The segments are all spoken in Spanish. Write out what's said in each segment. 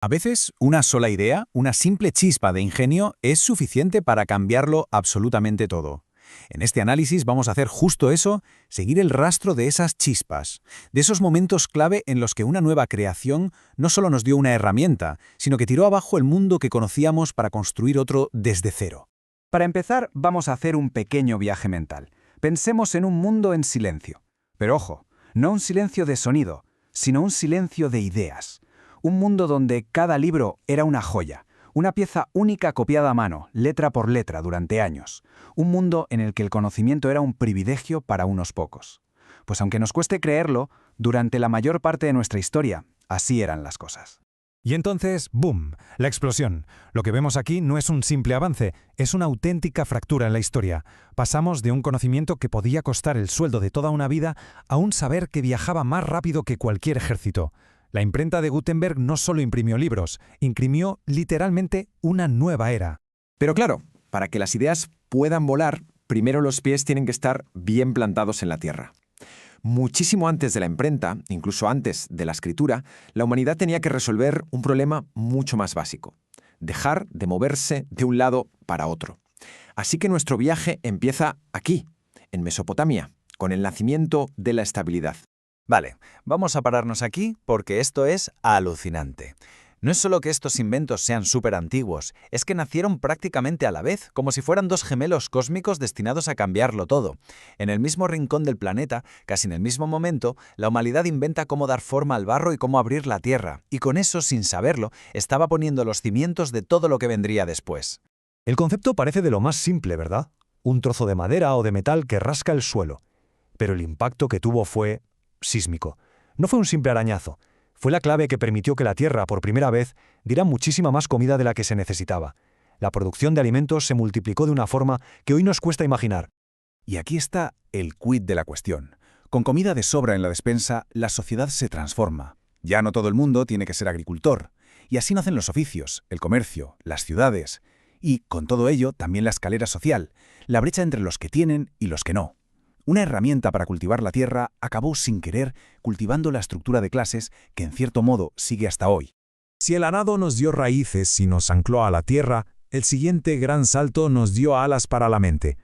A veces, una sola idea, una simple chispa de ingenio, es suficiente para cambiarlo absolutamente todo. En este análisis vamos a hacer justo eso, seguir el rastro de esas chispas, de esos momentos clave en los que una nueva creación no solo nos dio una herramienta, sino que tiró abajo el mundo que conocíamos para construir otro desde cero. Para empezar, vamos a hacer un pequeño viaje mental. Pensemos en un mundo en silencio. Pero ojo, no un silencio de sonido, sino un silencio de ideas. Un mundo donde cada libro era una joya, una pieza única copiada a mano, letra por letra, durante años. Un mundo en el que el conocimiento era un privilegio para unos pocos. Pues aunque nos cueste creerlo, durante la mayor parte de nuestra historia, así eran las cosas. Y entonces, ¡boom!, la explosión. Lo que vemos aquí no es un simple avance, es una auténtica fractura en la historia. Pasamos de un conocimiento que podía costar el sueldo de toda una vida a un saber que viajaba más rápido que cualquier ejército. La imprenta de Gutenberg no solo imprimió libros, imprimió literalmente una nueva era. Pero claro, para que las ideas puedan volar, primero los pies tienen que estar bien plantados en la tierra. Muchísimo antes de la imprenta, incluso antes de la escritura, la humanidad tenía que resolver un problema mucho más básico: dejar de moverse de un lado para otro. Así que nuestro viaje empieza aquí, en Mesopotamia, con el nacimiento de la estabilidad. Vale, vamos a pararnos aquí porque esto es alucinante. No es solo que estos inventos sean súper antiguos, es que nacieron prácticamente a la vez, como si fueran dos gemelos cósmicos destinados a cambiarlo todo. En el mismo rincón del planeta, casi en el mismo momento, la humanidad inventa cómo dar forma al barro y cómo abrir la tierra, y con eso, sin saberlo, estaba poniendo los cimientos de todo lo que vendría después. El concepto parece de lo más simple, ¿verdad? Un trozo de madera o de metal que rasca el suelo. Pero el impacto que tuvo fue sísmico. No fue un simple arañazo. Fue la clave que permitió que la Tierra, por primera vez, diera muchísima más comida de la que se necesitaba. La producción de alimentos se multiplicó de una forma que hoy nos cuesta imaginar. Y aquí está el quid de la cuestión. Con comida de sobra en la despensa, la sociedad se transforma. Ya no todo el mundo tiene que ser agricultor. Y así nacen los oficios, el comercio, las ciudades. Y, con todo ello, también la escalera social, la brecha entre los que tienen y los que no. Una herramienta para cultivar la tierra acabó sin querer cultivando la estructura de clases que en cierto modo sigue hasta hoy. Si el arado nos dio raíces y nos ancló a la tierra, el siguiente gran salto nos dio alas para la mente.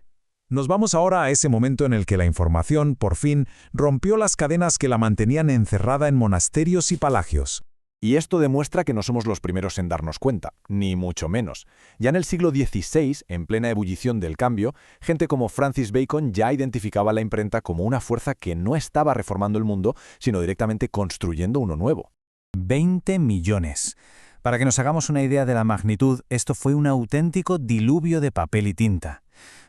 Nos vamos ahora a ese momento en el que la información, por fin, rompió las cadenas que la mantenían encerrada en monasterios y palacios. Y esto demuestra que no somos los primeros en darnos cuenta, ni mucho menos. Ya en el siglo XVI, en plena ebullición del cambio, gente como Francis Bacon ya identificaba la imprenta como una fuerza que no estaba reformando el mundo, sino directamente construyendo uno nuevo. 20 millones. Para que nos hagamos una idea de la magnitud, esto fue un auténtico diluvio de papel y tinta.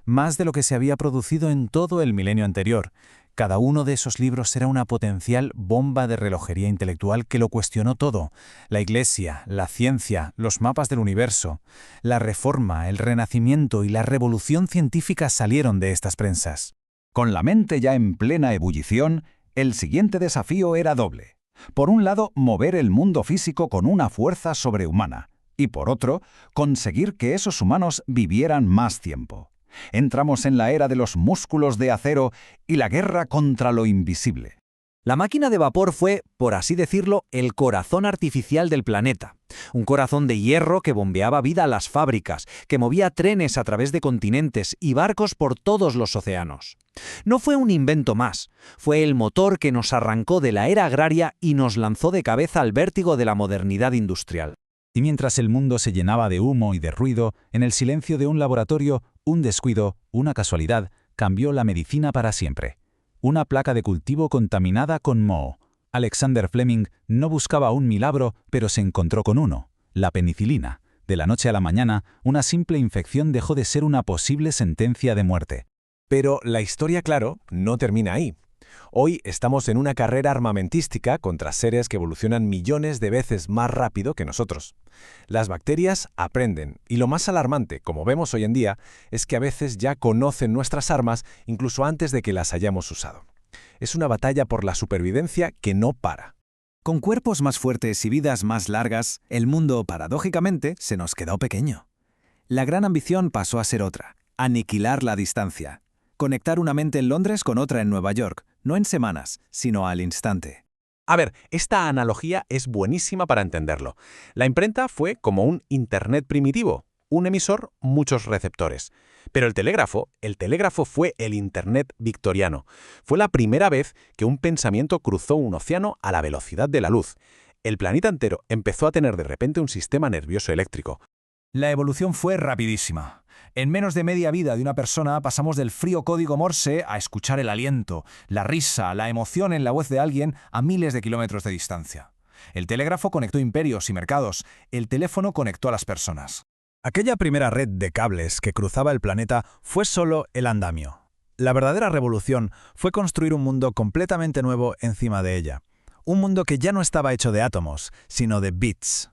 Más de lo que se había producido en todo el milenio anterior. Cada uno de esos libros era una potencial bomba de relojería intelectual que lo cuestionó todo. La Iglesia, la ciencia, los mapas del universo. La Reforma, el Renacimiento y la Revolución científica salieron de estas prensas. Con la mente ya en plena ebullición, el siguiente desafío era doble. Por un lado, mover el mundo físico con una fuerza sobrehumana. Y por otro, conseguir que esos humanos vivieran más tiempo. Entramos en la era de los músculos de acero y la guerra contra lo invisible. La máquina de vapor fue, por así decirlo, el corazón artificial del planeta. Un corazón de hierro que bombeaba vida a las fábricas, que movía trenes a través de continentes y barcos por todos los océanos. No fue un invento más, fue el motor que nos arrancó de la era agraria y nos lanzó de cabeza al vértigo de la modernidad industrial. Y mientras el mundo se llenaba de humo y de ruido, en el silencio de un laboratorio, un descuido, una casualidad, cambió la medicina para siempre. Una placa de cultivo contaminada con moho. Alexander Fleming no buscaba un milagro, pero se encontró con uno: la penicilina. De la noche a la mañana, una simple infección dejó de ser una posible sentencia de muerte. Pero la historia, claro, no termina ahí. Hoy estamos en una carrera armamentística contra seres que evolucionan millones de veces más rápido que nosotros. Las bacterias aprenden, y lo más alarmante, como vemos hoy en día, es que a veces ya conocen nuestras armas incluso antes de que las hayamos usado. Es una batalla por la supervivencia que no para. Con cuerpos más fuertes y vidas más largas, el mundo, paradójicamente, se nos quedó pequeño. La gran ambición pasó a ser otra: aniquilar la distancia. Conectar una mente en Londres con otra en Nueva York, no en semanas, sino al instante. A ver, esta analogía es buenísima para entenderlo. La imprenta fue como un Internet primitivo, un emisor, muchos receptores. Pero el telégrafo fue el Internet victoriano. Fue la primera vez que un pensamiento cruzó un océano a la velocidad de la luz. El planeta entero empezó a tener de repente un sistema nervioso eléctrico. La evolución fue rapidísima. En menos de media vida de una persona pasamos del frío código Morse a escuchar el aliento, la risa, la emoción en la voz de alguien a miles de kilómetros de distancia. El telégrafo conectó imperios y mercados, el teléfono conectó a las personas. Aquella primera red de cables que cruzaba el planeta fue solo el andamio. La verdadera revolución fue construir un mundo completamente nuevo encima de ella. Un mundo que ya no estaba hecho de átomos, sino de bits.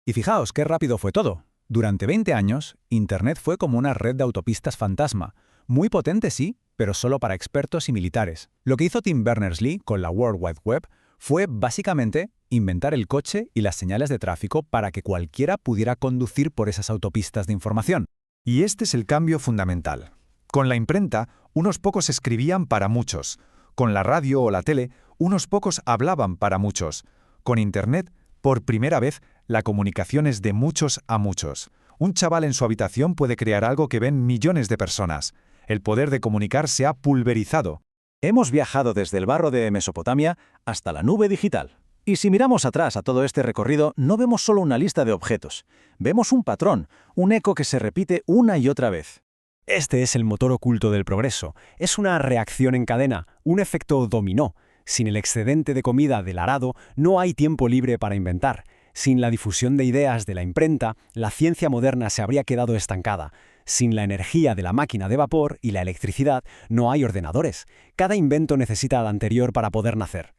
Y fijaos qué rápido fue todo. Durante 20 años, Internet fue como una red de autopistas fantasma. Muy potente, sí, pero solo para expertos y militares. Lo que hizo Tim Berners-Lee con la World Wide Web fue básicamente inventar el coche y las señales de tráfico para que cualquiera pudiera conducir por esas autopistas de información. Y este es el cambio fundamental. Con la imprenta, unos pocos escribían para muchos. Con la radio o la tele, unos pocos hablaban para muchos. Con Internet, por primera vez, la comunicación es de muchos a muchos. Un chaval en su habitación puede crear algo que ven millones de personas. El poder de comunicar se ha pulverizado. Hemos viajado desde el barro de Mesopotamia hasta la nube digital. Y si miramos atrás a todo este recorrido, no vemos solo una lista de objetos. Vemos un patrón, un eco que se repite una y otra vez. Este es el motor oculto del progreso. Es una reacción en cadena, un efecto dominó. Sin el excedente de comida del arado, no hay tiempo libre para inventar. Sin la difusión de ideas de la imprenta, la ciencia moderna se habría quedado estancada. Sin la energía de la máquina de vapor y la electricidad, no hay ordenadores. Cada invento necesita al anterior para poder nacer.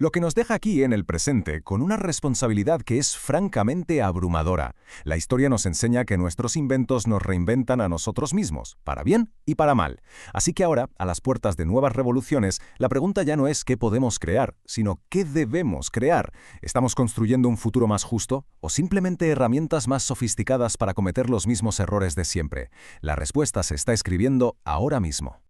Lo que nos deja aquí en el presente con una responsabilidad que es francamente abrumadora. La historia nos enseña que nuestros inventos nos reinventan a nosotros mismos, para bien y para mal. Así que ahora, a las puertas de nuevas revoluciones, la pregunta ya no es qué podemos crear, sino qué debemos crear. ¿Estamos construyendo un futuro más justo o simplemente herramientas más sofisticadas para cometer los mismos errores de siempre? La respuesta se está escribiendo ahora mismo.